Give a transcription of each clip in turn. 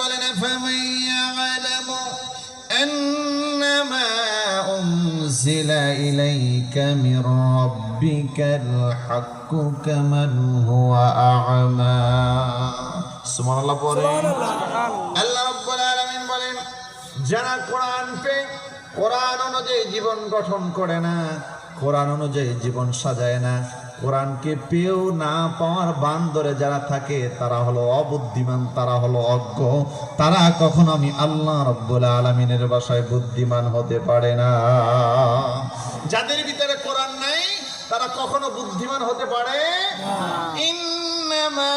বলেন ফামান ইয়ালামু আন্নামা উনজিলা ইলাইকা মির রাব্বিকাল হাক্কু কামান হুয়া আ'মা। সুবহানাল্লাহ পড়েন। আল্লাহ রাব্বুল আলামিন বলেন যারা কোরআন পেয়ে কোরআন অনুযায়ী জীবন গঠন করে না, কোরআন অনুযায়ী জীবন সাজায় না, কোরআনকে পেয়েও না পাওয়ার বান্দরে যারা থাকে তারা হলো অবুদ্ধিমান, তারা হলো অজ্ঞ, তারা কখনো আমি আল্লাহ রাব্বুল আলামিনের ভাষায় বুদ্ধিমান হতে পারে না। যাদের ভিতরে কোরআন নাই তারা কখনো বুদ্ধিমান হতে পারে না। ইন্নামা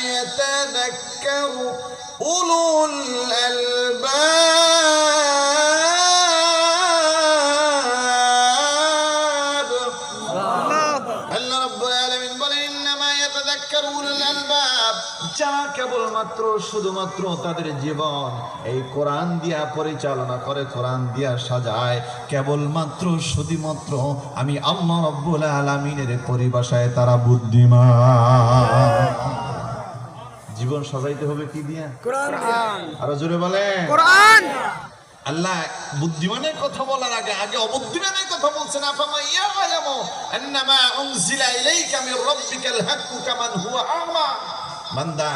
ইয়াতাযাক্কারু উলুল আলবাব। আল্লাহ রাব্বুল আলামিন বলেন ইন্নামা ইয়াতাযাক্কারু উলুল আলবাব, যারা কেবলমাত্র শুধুমাত্র তাদের জীবন এই কোরআন দিয়া পরিচালনা করে, কোরআন দিয়া সাজায়, কেবলমাত্র শুধুমাত্র আমি আল্লাহ রাব্বুল আলামিনের পরিভাষায় তারা বুদ্ধিমান। জীবন সাজাইতে হবে কি দিয়া? কোরআন। আরো জোরে বলেন কোরআন। আল্লাহ বুদ্ধিমানের কথা বলার আগে আগে অবুদ্ধিমানের কথা বলছেন। আফামা ইয়ালামু আন্নামা উনজিলা ইলাইকা মির রাব্বিকাল হাক্কু কামান হুয়া আ'মা। বান্দা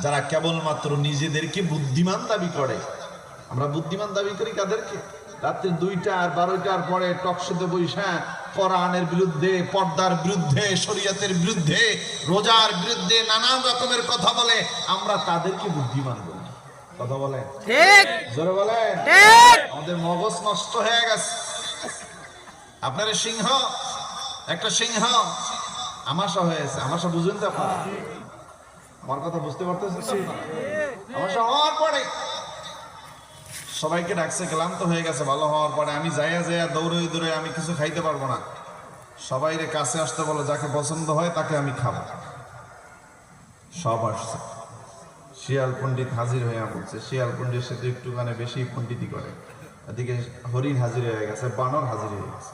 যারা কেবলমাত্র নিজেদেরকে বুদ্ধিমান দাবি করে, আমরা বুদ্ধিমান দাবি করি কাদেরকে? রাত্রি 2টা আর 12টার পরে টকশোতে বৈশা কোরআনের বিরুদ্ধে, পর্দার বিরুদ্ধে, শরীয়তের বিরুদ্ধে, রোজার বিরুদ্ধে নানান রকমের কথা বলে, আমরা তাদেরকে বুদ্ধিমান বলি। কথা বলে ঠিক, জোরে বলে ঠিক। আমাদের মগজ নষ্ট হয়ে গেছে। আপনার সিংহ, একটা সিংহ আমাশা হয়েছে। আমাশা বুঝুন তো আপনারা? আমার কথা বুঝতে পারতেছেন? আমাশা হওয়ার পরে সবাইকে ডাকছে, ক্লান্ত হয়ে গেছে। ভালো হওয়ার পরে আমি যাইয়া দৌড়ে দৌড়ে আমি কিছু খাইতে পারবো না, সবাই রে কাছে আসতে বলো, যাকে পছন্দ হয় তাকে আমি খাবো। সব আসছে। শিয়াল পণ্ডিত হাজির হয়ে বলছে, শিয়াল পণ্ডিত সাথে একটুখানি বেশি পণ্ডিতি করে। এদিকে হরিণ হাজির হয়ে গেছে, বানর হাজির হয়ে গেছে।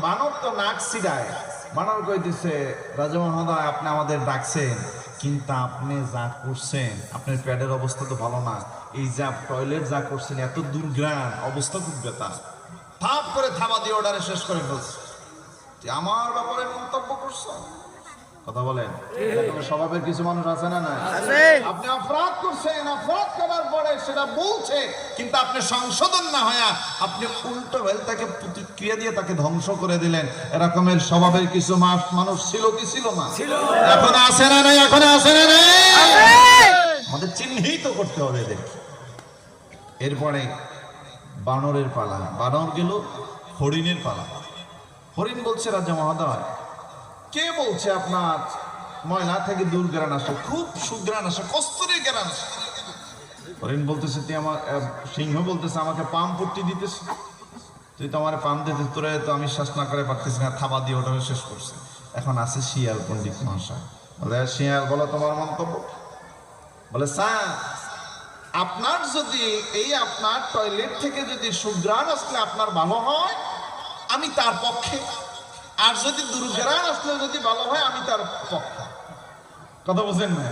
বানর তো নাক ছিড়ায়। বানর কইতেছে, রাজা মহোদয় আপনি আমাদের ডাকছেন, কিন্তু আপনি যা করছেন, আপনার পেটের অবস্থা তো ভালো না। এই যা টয়লেট যা করছেন, এত দুর্ঘ্রাণ, অবস্থা খুব বেতা। থাপ করে থামা দিয়ে অর্ডারে শেষ করে ফেলছে। আমার ব্যাপারে মন্তব্য করছো? কথা বলেন। এরকম স্বভাবের কিছু মানুষ আছে না? না, আপনি অপরাধ করছেন, অপরাধ করার পরে সেটা বলছে, কিন্তু আপনি সংশোধন না হয়ে আপনি উল্টো তাকে প্রতিক্রিয়া দিয়ে তাকে ধ্বংস করে দিলেন। এরকমের স্বভাবের কিছু মানুষ ছিল কি ছিল না? এখন আছে না নাই? এখন আছে না নাই? আমাদের চিহ্নিত করতে হবে এদেরকে। এরপরে বানরের পালা। বানর গেল হরিণের পালা। হরিণ বলছে, রাজা মহোদয় কে বলছে আপনার ময়লা থেকে দূর গ্রান আসে, খুব সুগ্রান আসে, কস্তুরীর গ্রান আসে। হরিণ বলতেছে, তুই আমার, সিংহ বলতেছে আমাকে পাম পট্টি দিতেছ, তুই তো আমার পাম দিতে, তোরে তো আমি শ্বাস না করে পারতেছি না, থাবা দিয়ে ওটা শেষ করছে। এখন আছে শিয়াল পণ্ডিত মহাশয়। বলে, শিয়াল বলো তোমার মন্তব্য। বলে, স্যার আপনার যদি এই আপনার টয়লেট থেকে যদি সুগ্রান আসলে আপনার ভালো হয় আমি তার পক্ষে, আর যদি দুর্ঘটনা আসলে যদি ভালো হয় আমি তার পক্ষে। কথা বুঝেন না?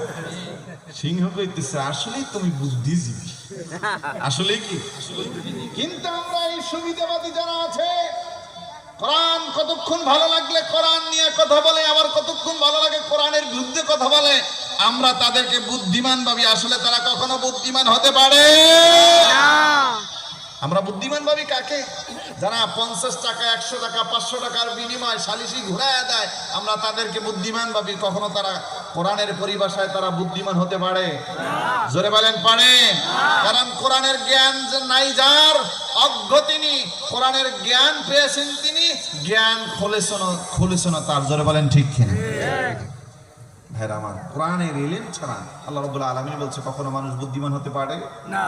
সিংহ কইতেছে, আসলেই তুমি বুদ্ধিজীবী, আসলে কি? কিন্তু আমরা এই সুবিধাবাদী যারা আছে, কোরআন কতক্ষণ ভালো লাগলে কোরআন নিয়ে কথা বলে, আবার কতক্ষণ ভালো লাগে কোরআনের বিরুদ্ধে কথা বলে, আমরা তাদেরকে বুদ্ধিমান ভাবি। আসলে তারা কখনো বুদ্ধিমান হতে পারে না। আমরা বুদ্ধিমান ভাবি কাকে? যারা 50 টাকা, 100 টাকা, 500 টাকার বিনিময় সালিসি ঘুরায় দেয়, আমরা তাদেরকে বুদ্ধিমান ভাবি। কখনো তারা কোরআনের পরিভাষায় তারা বুদ্ধিমান হতে পারে? জোরে বলেন পারে? কারণ কোরআনের জ্ঞান নাই যার, অজ্ঞ তিনি। কোরআনের জ্ঞান পেয়েছেন তিনি, জ্ঞান খুলেছেন তার। জোরে বলেন ঠিক কিনা? ভাইরা আমার, কোরআনের ইলম ছাড়া আল্লাহ রাব্বুল আলামিন বলছে কখনো মানুষ বুদ্ধিমান হতে পারে না।